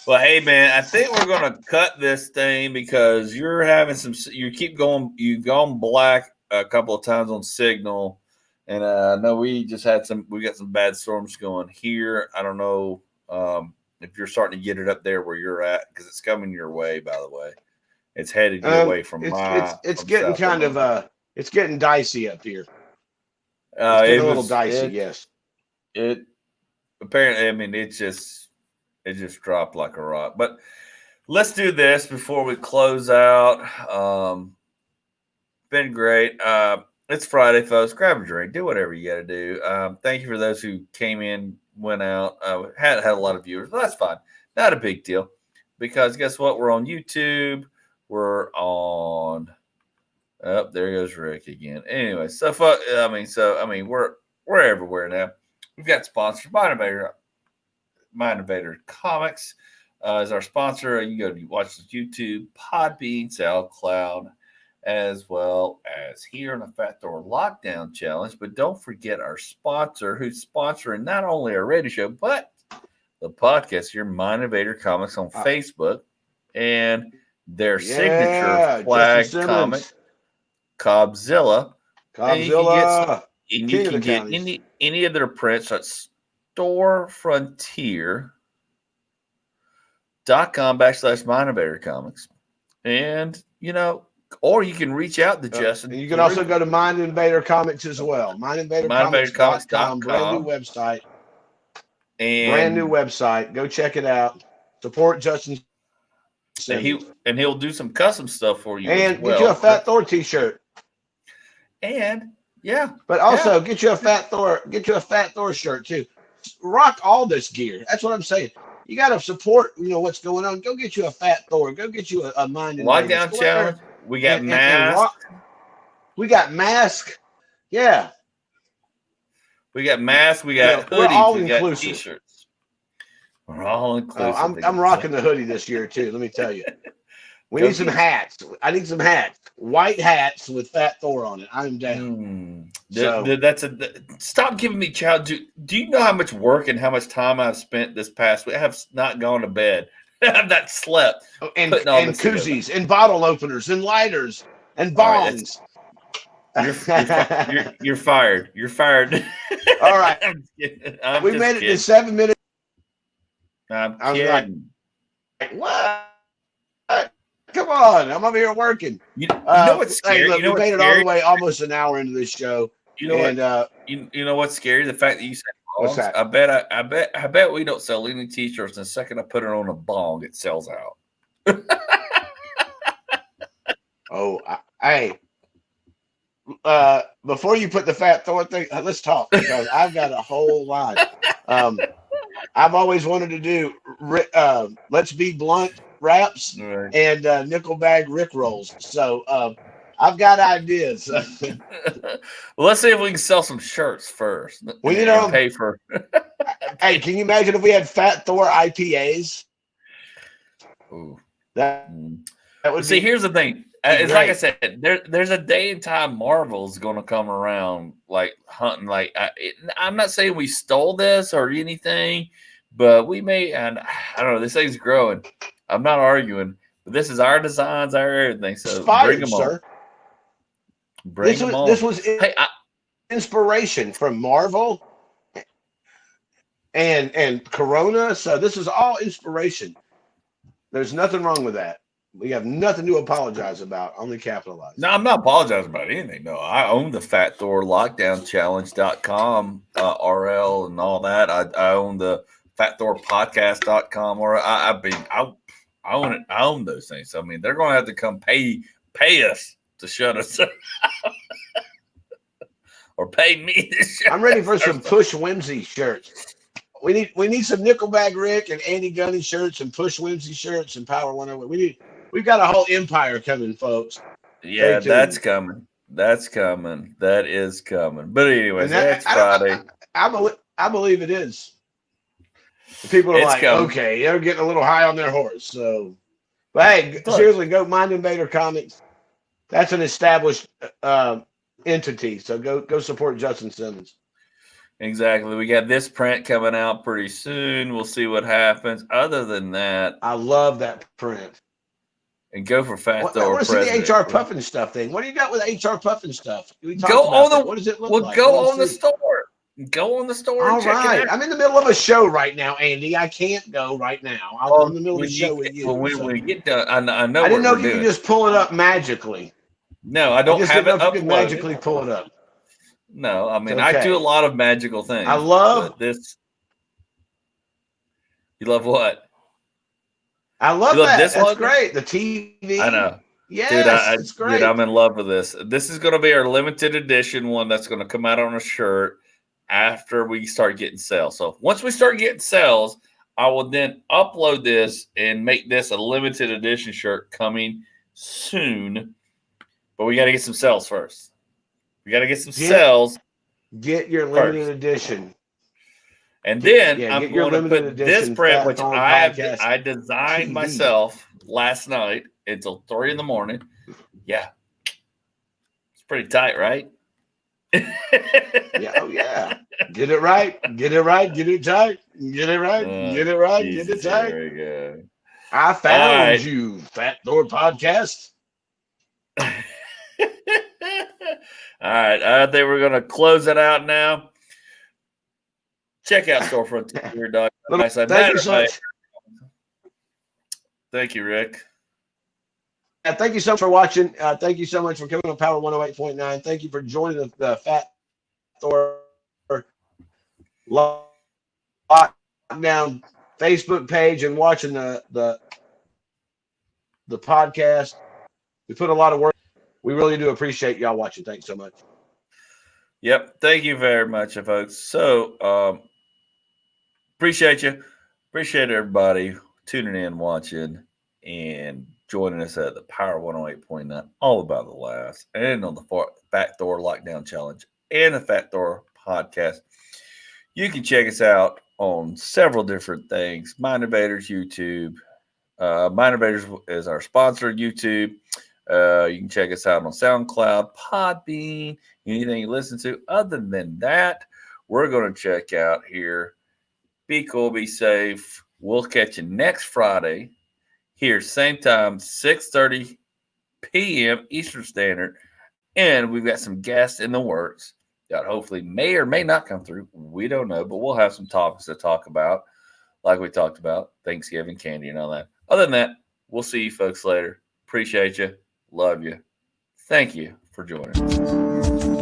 hey man, I think we're gonna cut this thing because you're having some. You've gone black a couple of times on signal, and I know we got some bad storms going here. I don't know if you're starting to get it up there where you're at, because it's coming your way. By the way, it's headed your way from it's getting kind of it's getting dicey up here. It's getting a little dicey, yes. It apparently, I mean, it just dropped like a rock. But let's do this before we close out. Been great. It's Friday, folks. Grab a drink. Do whatever you got to do. Thank you for those who came in, went out. Had a lot of viewers, but that's fine. Not a big deal, because guess what? We're on YouTube. We're on. Oh, there goes Rick again. Anyway, we're everywhere now. We've got sponsors. Mind Invader Comics is our sponsor. You go to watch this YouTube, Podbean, SoundCloud, as well as here on the Fat Thor Lockdown Challenge. But don't forget our sponsor, who's sponsoring not only our radio show, but the podcast here, Mind Invader Comics on Facebook, and their signature flag comic, Cobzilla. And you can get any of their prints at storefrontier.com/Mind Invader Comics. And, or you can reach out to Justin. And you can also go to Mind Invader Comics as well. MindInvaderComics.com, brand new website. Brand new website. Go check it out. Support Justin. And he'll do some custom stuff for you. And get you a Fat Thor t-shirt. And but also get you a Fat Thor shirt too. Rock all this gear. That's what I'm saying. You got to support, what's going on. Go get you a Fat Thor. Go get you a Mind Invader Lockdown Challenge. We got masks. We got masks. Yeah. We got masks. We got we're hoodies. all We got inclusive. T-shirts. We're all inclusive. I'm rocking the hoodie this year too. Let me tell you. We need some hats. I need some hats. White hats with Fat Thor on it. I'm down. Stop giving me child. Do you know how much work and how much time I've spent this past week? I have not gone to bed. I have not slept. And koozies and bottle openers and lighters and bongs. You're fired. You're fired. All right. We made it to 7 minutes. I'm kidding. Like, what? Come on. I'm over here working. You know what's scary? Hey, look, we made it all the way almost an hour into this show. You know you know what's scary? The fact that you said bongs. What's that? I bet we don't sell any T-shirts. And the second I put it on a bong, it sells out. Hey. Before you put the Fat Thor thing, let's talk because I've got a whole lot. I've always wanted to do Let's Be Blunt raps and nickel bag Rick rolls. So I've got ideas. Well, let's see if we can sell some shirts first. We need to pay for. Hey, can you imagine if we had Fat Thor IPAs? Ooh. That would see. Here's the thing. It's like I said. There's a day and time Marvel's going to come around, like hunting. Like I'm not saying we stole this or anything, but we may. And I don't know. This thing's growing. I'm not arguing, but this is our designs, our everything. So bring them on. Bring them on. This was inspiration from Marvel and Corona. So this is all inspiration. There's nothing wrong with that. We have nothing to apologize about. Only capitalize. No, I'm not apologizing about anything. No, I own the Fat Thor LockdownChallenge.com RL and all that. I own the Fat Thor Podcast.com. Or I own it. I own those things. So, I mean, they're going to have to come pay us to shut us up. Or pay me to shut I'm ready for some Push Whimsy shirts. We need some Nickelback Rick and Andy Gunnin shirts and Push Whimsy shirts and Power 101. We've got a whole empire coming, folks. Yeah, that's coming. That's coming. That is coming. But anyways, that's Friday. I believe it is. People are like, coming. Okay, they're getting a little high on their horse. So, but hey, seriously, go Mind Invader Comics. That's an established entity. So go support Justin Simmons. Exactly. We got this print coming out pretty soon. We'll see what happens. Other than that, I love that print. And go for Fat Thor. I want to see the HR Puffin stuff thing. What do you got with HR Puffin stuff? Go on the. What does it look like? Go on the store. Go on the store. All right. I'm in the middle of a show right now, Andy. I can't go right now. I'm in the middle of a show with you. When we get done, I know. I didn't know you could just pull it up magically. No, I don't have it uploaded. You could magically pull it up. No, I mean I do a lot of magical things. I love this. You love what? I love that. That's great. The TV. I know. Yes, dude, it's great. Dude, I'm in love with this. This is going to be our limited edition one that's going to come out on a shirt after we start getting sales. So once we start getting sales, I will then upload this and make this a limited edition shirt coming soon. But we got to get some sales first. We got to get some sales. Get your limited edition. And then I'm going to put this print, which I designed myself last night until 3 a.m. Yeah. It's pretty tight, right? Yeah. Oh, yeah. Get it right. Get it right. Get it tight. Get it right. Get it right. Jesus, get it tight. There we go. I found you, Fat Thor Podcast. All right. I think we're going to close it out now. Check out storefront.com. Thank you, Rick. Thank you so much for watching. Thank you so much for coming on Power 108.9. Thank you for joining the Fat Thor Lockdown Facebook page and watching the podcast. We put a lot of work. We really do appreciate y'all watching. Thanks so much. Yep. Thank you very much, folks. So, appreciate you. Appreciate everybody tuning in, watching, and joining us at the Power 108.9, all about the laughs, and on the Fat Thor Lockdown Challenge and the Fat Thor Podcast. You can check us out on several different things. Mind Invaders YouTube. Mind Invaders is our sponsor, YouTube. You can check us out on SoundCloud, Podbean, anything you listen to. Other than that, we're going to check out here. Be cool, be safe. We'll catch you next Friday here, same time, 6:30 p.m. Eastern Standard. And we've got some guests in the works that hopefully may or may not come through. We don't know, but we'll have some topics to talk about, like we talked about, Thanksgiving candy and all that. Other than that, we'll see you folks later. Appreciate you. Love you. Thank you for joining us.